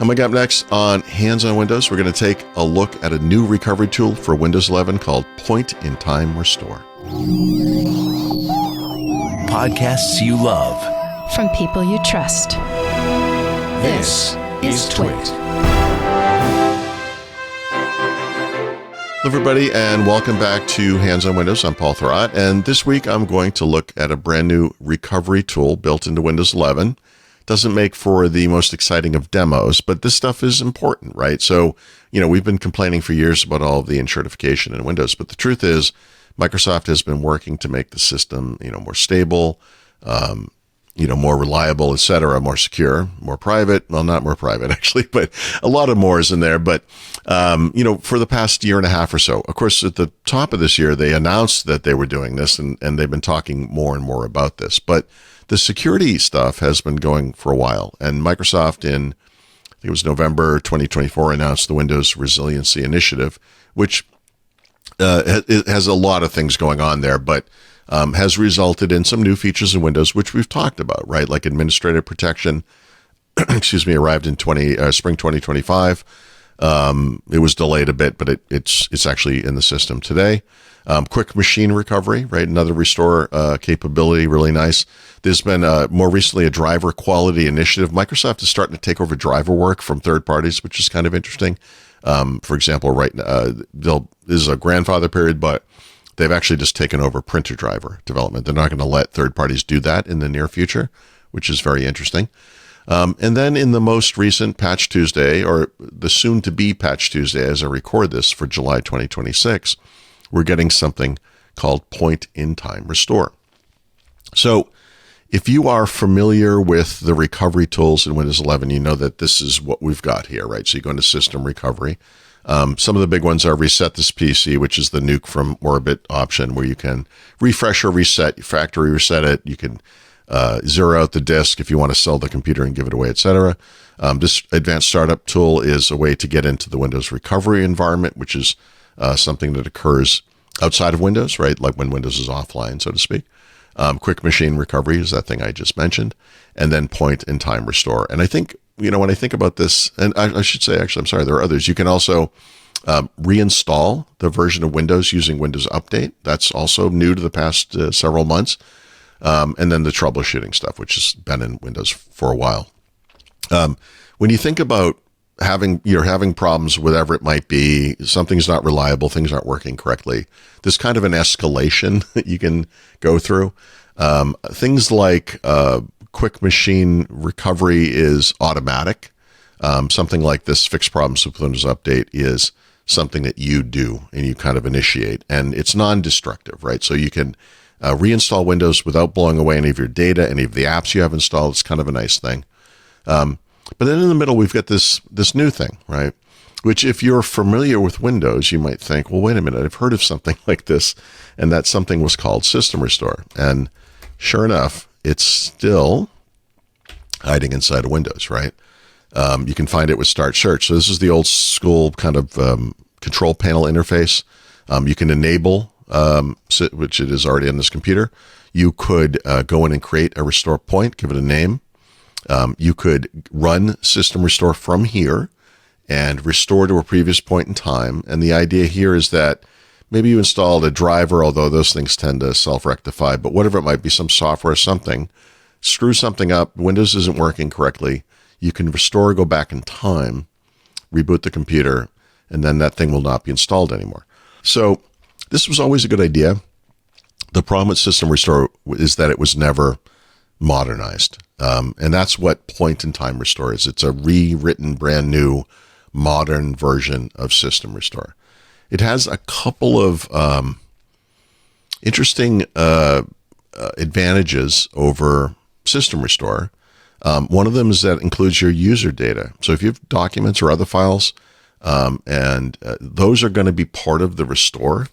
Coming up next on Hands on Windows, we're going to take a look at a new recovery tool for Windows 11 called Point-in-Time Restore. Podcasts you love. From people you trust. This is TWiT. Hello, everybody, and welcome back to Hands on Windows. I'm Paul Thurrott, and this week I'm going to look at a brand new recovery tool built into Windows 11. Doesn't make for the most exciting of demos, but this stuff is important, right? So, we've been complaining for years about all of the enshrintification in Windows, but the truth is Microsoft has been working to make the system, more stable, more reliable, etc., more secure, more private. Well, not more private, actually, but a lot of more is in there. But, for the past year and a half or so, of course, at the top of this year, they announced that they were doing this, and they've been talking more and more about this. But the security stuff has been going for a while, and Microsoft I think it was November 2024, announced the Windows Resiliency Initiative, which it has a lot of things going on there, but has resulted in some new features in Windows, which we've talked about, right? Like administrative protection, arrived in spring 2025. It was delayed a bit, but it's actually in the system today. Quick machine recovery, right? Another restore capability, really nice. There's been more recently a driver quality initiative. Microsoft is starting to take over driver work from third parties, which is kind of interesting. For example, right now, this is a grandfather period, but they've actually just taken over printer driver development. They're not going to let third parties do that in the near future, which is very interesting. And then in the most recent Patch Tuesday, or the soon-to-be Patch Tuesday as I record this for July 2026, we're getting something called Point-in-Time Restore. So if you are familiar with the recovery tools in Windows 11, you know that this is what we've got here, right? So you go into System Recovery. Some of the big ones are Reset This PC, which is the nuke from Orbit option, where you can refresh or reset, factory reset it. You can zero out the disk if you want to sell the computer and give it away, etc. This advanced startup tool is a way to get into the Windows recovery environment, which is something that occurs outside of Windows, right? Like when Windows is offline, so to speak. Quick machine recovery is that thing I just mentioned. And then point-in-time restore. And I think, when I think about this, and I should say, actually, I'm sorry, there are others. You can also reinstall the version of Windows using Windows Update. That's also new to the past several months. And then the troubleshooting stuff, which has been in Windows for a while. When you think about you're having problems, whatever it might be, something's not reliable, things aren't working correctly, there's kind of an escalation that you can go through. Things like quick machine recovery is automatic. Something like this fix problems with Windows Update is something that you do and you kind of initiate, and it's non-destructive, right? So you can reinstall Windows without blowing away any of your data, any of the apps you have installed. It's kind of a nice thing. But then in the middle, we've got this new thing, right? Which if you're familiar with Windows, you might think, well, wait a minute, I've heard of something like this. And that something was called System Restore. And sure enough, it's still hiding inside of Windows, right? You can find it with Start Search. So this is the old school kind of control panel interface. You can enable, which it is already on this computer. You could go in and create a restore point, give it a name. You could run System Restore from here and restore to a previous point in time. And the idea here is that maybe you installed a driver, although those things tend to self-rectify, but whatever it might be, some software, something, screw something up, Windows isn't working correctly, you can restore, go back in time, reboot the computer, and then that thing will not be installed anymore. So this was always a good idea. The problem with System Restore is that it was never modernized. And that's what Point-in-Time Restore is. It's a rewritten, brand new, modern version of System Restore. It has a couple of interesting advantages over System Restore. One of them is that it includes your user data. So if you have documents or other files, and those are going to be part of the restore.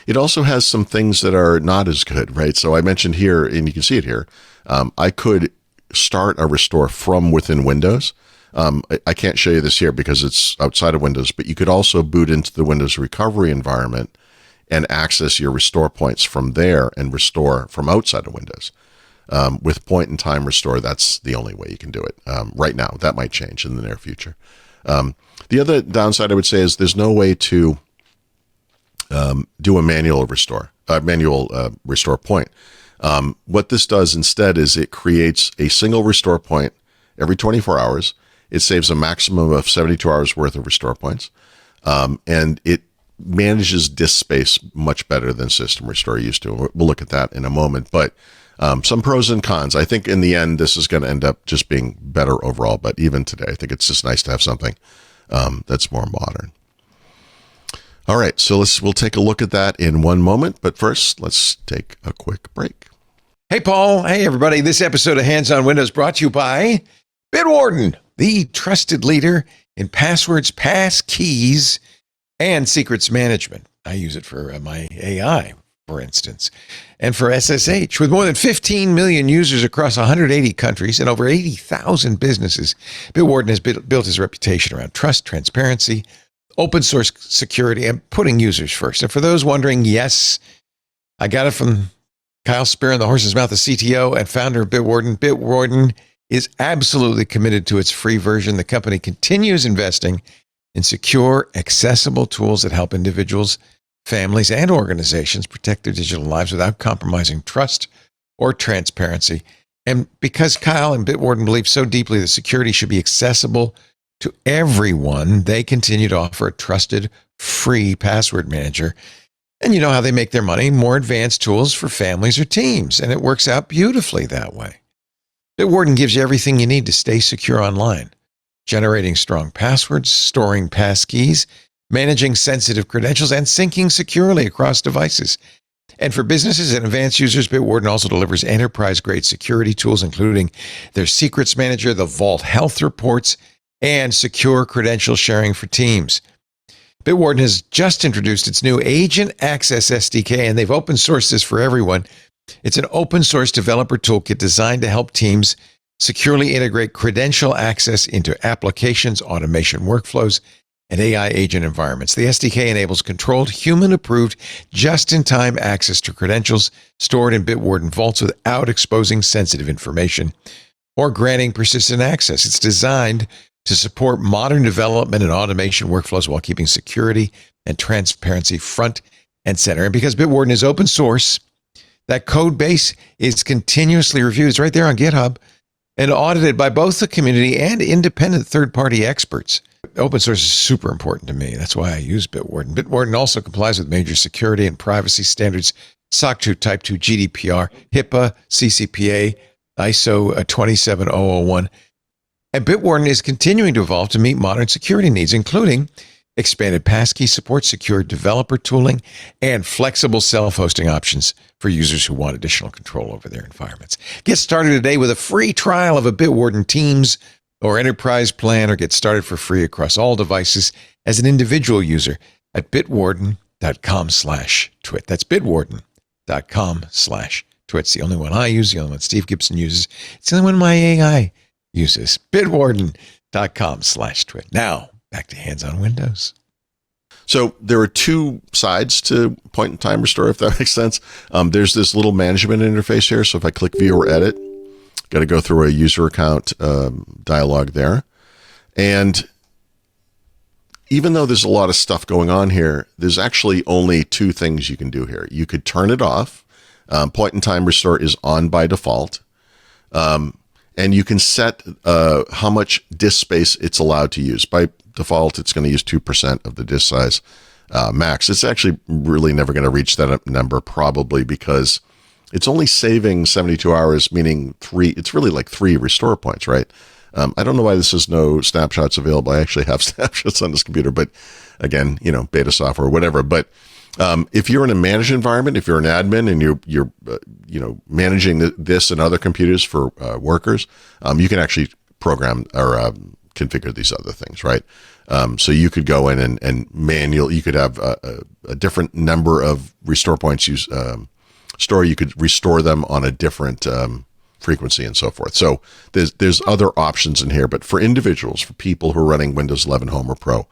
It also has some things that are not as good, right? So I mentioned here, and you can see it here, I could start a restore from within Windows. I can't show you this here because it's outside of Windows, but you could also boot into the Windows recovery environment and access your restore points from there and restore from outside of Windows. With point-in-time restore, that's the only way you can do it right now. That might change in the near future. The other downside I would say is there's no way to do a manual restore point. What this does instead is it creates a single restore point every 24 hours. It saves a maximum of 72 hours worth of restore points. And it manages disk space much better than System Restore used to. We'll look at that in a moment. But some pros and cons. I think in the end, this is going to end up just being better overall. But even today, I think it's just nice to have something that's more modern. All right, so we'll take a look at that in one moment. But first, let's take a quick break. Hey, Paul. Hey, everybody. This episode of Hands on Windows brought to you by Bitwarden, the trusted leader in passwords, pass keys, and secrets management. I use it for my AI, for instance, and for SSH. With more than 15 million users across 180 countries and over 80,000 businesses, Bitwarden has built his reputation around trust, transparency, open source security, and putting users first. And for those wondering, yes, I got it from Kyle Spear in the horse's mouth, the CTO and founder of Bitwarden. Bitwarden is absolutely committed to its free version. The company continues investing in secure, accessible tools that help individuals, families, and organizations protect their digital lives without compromising trust or transparency. And because Kyle and Bitwarden believe so deeply that security should be accessible to everyone, they continue to offer a trusted, free password manager. And you know how they make their money, more advanced tools for families or teams. And it works out beautifully that way. Bitwarden gives you everything you need to stay secure online. Generating strong passwords, storing passkeys, managing sensitive credentials, and syncing securely across devices. And for businesses and advanced users, Bitwarden also delivers enterprise-grade security tools, including their Secrets Manager, the Vault Health Reports, and secure credential sharing for teams. Bitwarden has just introduced its new Agent Access SDK, and they've open sourced this for everyone. It's an open source developer toolkit designed to help teams securely integrate credential access into applications, automation workflows, and AI agent environments. The SDK enables controlled, human-approved, just-in-time access to credentials stored in Bitwarden vaults without exposing sensitive information or granting persistent access. It's designed to support modern development and automation workflows while keeping security and transparency front and center. And because Bitwarden is open source, that code base is continuously reviewed. It's right there on GitHub and audited by both the community and independent third-party experts. Open source is super important to me. That's why I use Bitwarden. Bitwarden also complies with major security and privacy standards, SOC 2 Type 2, GDPR, HIPAA, CCPA, ISO 27001. And Bitwarden is continuing to evolve to meet modern security needs, including expanded passkey support, secure developer tooling, and flexible self-hosting options for users who want additional control over their environments. Get started today with a free trial of a Bitwarden Teams or Enterprise plan, or get started for free across all devices as an individual user at bitwarden.com/twit. That's bitwarden.com/twit. It's the only one I use, the only one Steve Gibson uses. It's the only one my AI uses. bitwarden.com/twit. Now, back to Hands on Windows. So there are two sides to point-in-time restore, if that makes sense. There's this little management interface here. So if I click View or Edit, got to go through a user account dialog there. And even though there's a lot of stuff going on here, there's actually only two things you can do here. You could turn it off. Point-in-time restore is on by default. And you can set how much disk space it's allowed to use. By default, it's going to use 2% of the disk size max. It's actually really never going to reach that number, probably because it's only saving 72 hours, meaning it's really like 3 restore points, right? I don't know why this is no snapshots available. I actually have snapshots on this computer, but again, beta software, whatever. But if you're in a managed environment, if you're an admin and you're managing this and other computers for workers, you can actually program or configure these other things, right? So you could go in and you could have a different number of restore points you could restore them on a different frequency and so forth. So there's other options in here, but for individuals, for people who are running Windows 11 Home or Pro,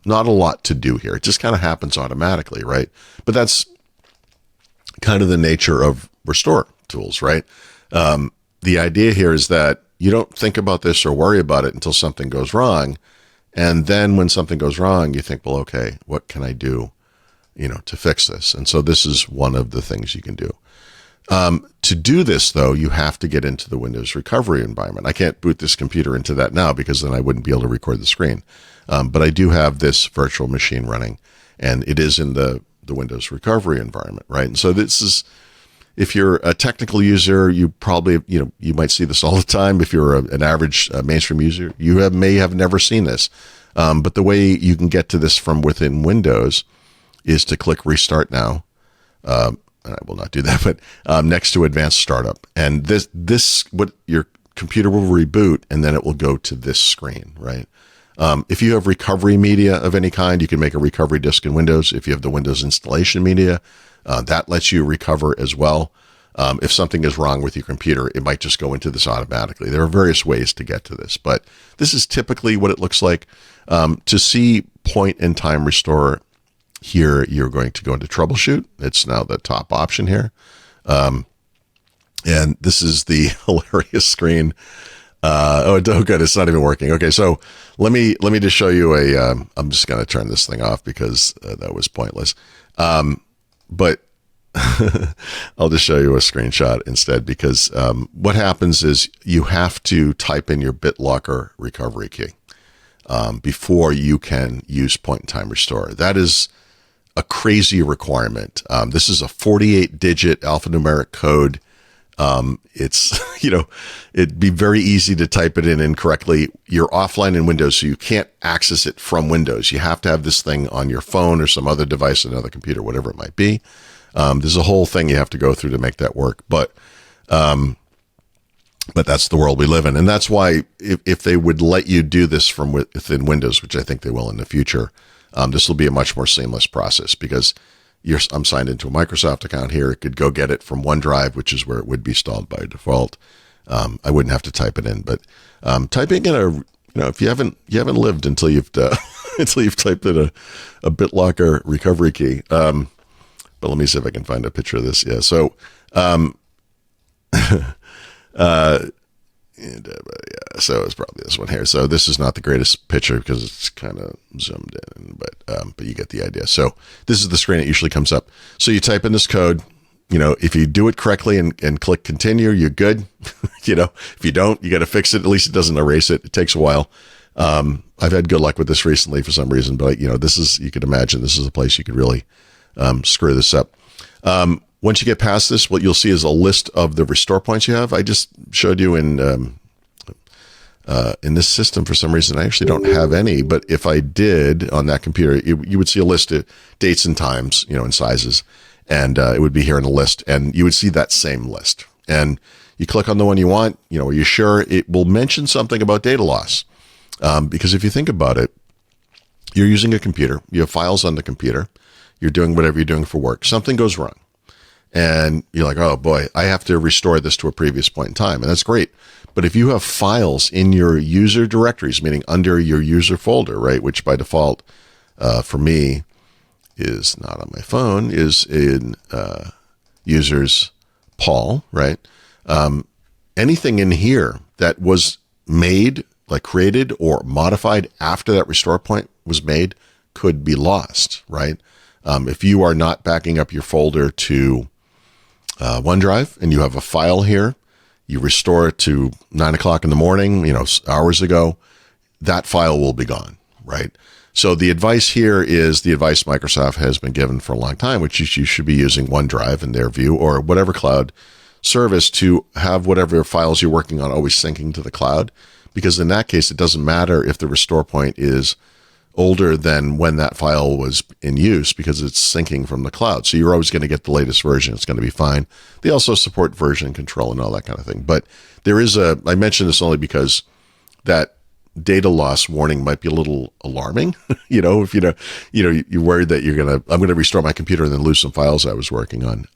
not a lot to do here. It just kind of happens automatically, right? But that's kind of the nature of restore tools, right? The idea here is that you don't think about this or worry about it until something goes wrong. And then when something goes wrong, you think, well, okay, what can I do, to fix this? And so this is one of the things you can do. To do this, though, you have to get into the Windows recovery environment. I can't boot this computer into that now because then I wouldn't be able to record the screen. But I do have this virtual machine running, and it is in the Windows recovery environment, right? And so this is, if you're a technical user, you probably, you might see this all the time. If you're an average mainstream user, you may have never seen this. But the way you can get to this from within Windows is to click Restart Now. I will not do that, but next to Advanced Startup. And what your computer will reboot, and then it will go to this screen, right? If you have recovery media of any kind, you can make a recovery disk in Windows. If you have the Windows installation media, that lets you recover as well. If something is wrong with your computer, it might just go into this automatically. There are various ways to get to this, but this is typically what it looks like. To see point-in-time restore here, you're going to go into Troubleshoot. It's now the top option here. And this is the hilarious screen. Oh, good. It's not even working. Okay. So let me just show you I'm just going to turn this thing off because that was pointless. But I'll just show you a screenshot instead, because what happens is you have to type in your BitLocker recovery key before you can use point-in-time restore. That is a crazy requirement. This is a 48-digit alphanumeric code. It's, it'd be very easy to type it in incorrectly. You're offline in Windows, so you can't access it from Windows. You have to have this thing on your phone or some other device, another computer, whatever it might be. There's a whole thing you have to go through to make that work. But that's the world we live in. And that's why if they would let you do this from within Windows, which I think they will in the future, this will be a much more seamless process, because I'm signed into a Microsoft account here. It could go get it from OneDrive, which is where it would be installed by default. I wouldn't have to type it in, but typing in if you haven't lived until you've until you've typed in a BitLocker recovery key. But let me see if I can find a picture of this. Yeah. So, so it's probably this one here. So this is not the greatest picture because it's kind of zoomed in, but you get the idea. So this is the screen that usually comes up. So you type in this code. If you do it correctly and click continue, you're good. If you don't, you got to fix it. At least it doesn't erase it. It takes a while. I've had good luck with this recently for some reason, but this is, you can imagine this is a place you could really screw this up. Once you get past this, what you'll see is a list of the restore points you have. I just showed you in this system, for some reason, I actually don't have any, but if I did on that computer, you would see a list of dates and times, and sizes, and it would be here in a list, and you would see that same list. And you click on the one you want, are you sure? It will mention something about data loss. Because if you think about it, you're using a computer, you have files on the computer, you're doing whatever you're doing for work, something goes wrong. And you're like, oh boy, I have to restore this to a previous point in time. And that's great. But if you have files in your user directories, meaning under your user folder, right, which by default for me is not on my phone, is in users Paul, right? Anything in here that was made, like created or modified after that restore point was made, could be lost, right? If you are not backing up your folder to OneDrive and you have a file here, you restore it to 9 o'clock in the morning, hours ago, that file will be gone, right? So the advice here is the advice Microsoft has been given for a long time, which is you should be using OneDrive in their view, or whatever cloud service, to have whatever files you're working on always syncing to the cloud. Because in that case, it doesn't matter if the restore point is older than when that file was in use, because it's syncing from the cloud. So you're always going to get the latest version. It's going to be fine. They also support version control and all that kind of thing. But there is I mentioned this only because that data loss warning might be a little alarming. If you're worried that I'm going to restore my computer and then lose some files I was working on.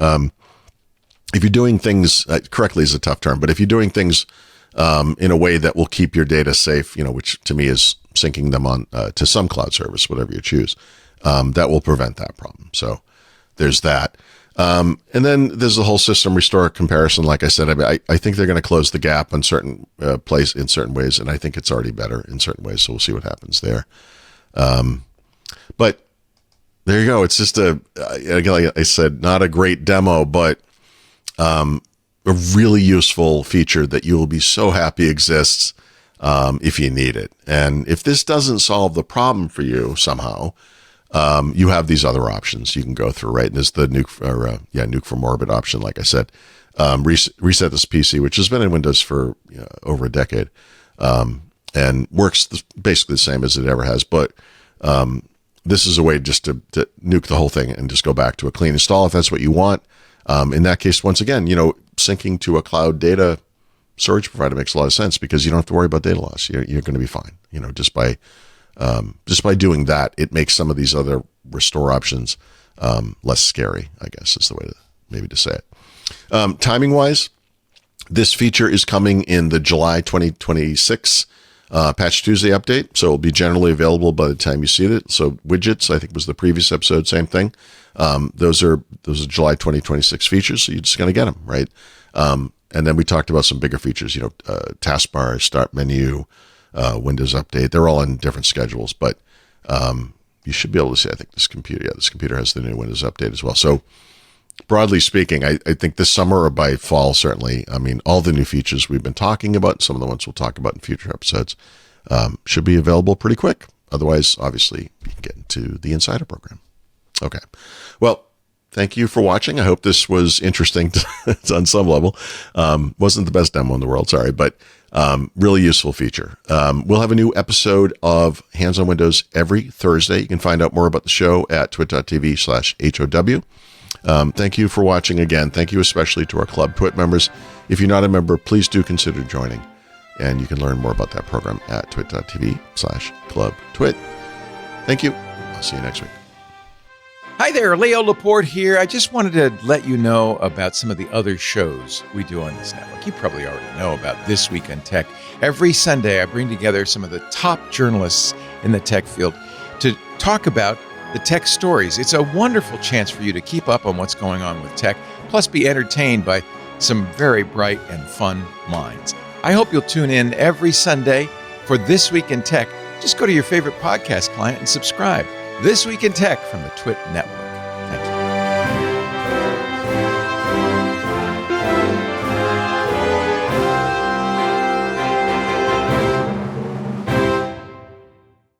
If you're doing things correctly is a tough term, but if you're doing things in a way that will keep your data safe, which to me is syncing them on to some cloud service, whatever you choose, that will prevent that problem. So there's that. And then there's the whole system restore comparison. Like I said, I think they're going to close the gap on certain place in certain ways, and I think it's already better in certain ways. So we'll see what happens there. But there you go. It's just again, like I said, not a great demo, but a really useful feature that you will be so happy exists if you need it. And if this doesn't solve the problem for you somehow, you have these other options you can go through, right? And there's the nuke from orbit option, like I said. Reset this PC, which has been in Windows for over a decade, and works basically the same as it ever has. But this is a way just to nuke the whole thing and just go back to a clean install if that's what you want. In that case, once again, syncing to a cloud data storage provider makes a lot of sense because you don't have to worry about data loss. You're going to be fine. Just by doing that, it makes some of these other restore options less scary, I guess is the way to say it. Timing wise, this feature is coming in the July 2026 Patch Tuesday update, so it'll be generally available by the time you see it. So widgets, I think was the previous episode, same thing. Those are July 2026 features, so you're just going to get them, right? And then we talked about some bigger features, taskbar, start menu, Windows Update. They're all in different schedules, but you should be able to see, I think, this computer has the new Windows Update as well. So broadly speaking, I think this summer or by fall, certainly, all the new features we've been talking about, some of the ones we'll talk about in future episodes, should be available pretty quick. Otherwise, obviously, you can get into the Insider program. Okay. Well, thank you for watching. I hope this was interesting on some level. Wasn't the best demo in the world, sorry, but really useful feature. We'll have a new episode of Hands on Windows every Thursday. You can find out more about the show at twit.tv/HOW. Thank you for watching again. Thank you especially to our Club TWiT members. If you're not a member, please do consider joining. And you can learn more about that program at twit.tv/clubtwit. Thank you. I'll see you next week. Hi there, Leo Laporte here. I just wanted to let you know about some of the other shows we do on this network. You probably already know about This Week in Tech. Every Sunday, I bring together some of the top journalists in the tech field to talk about the tech stories. It's a wonderful chance for you to keep up on what's going on with tech, plus be entertained by some very bright and fun minds. I hope you'll tune in every Sunday for This Week in Tech. Just go to your favorite podcast client and subscribe. This Week in Tech from the TWiT Network.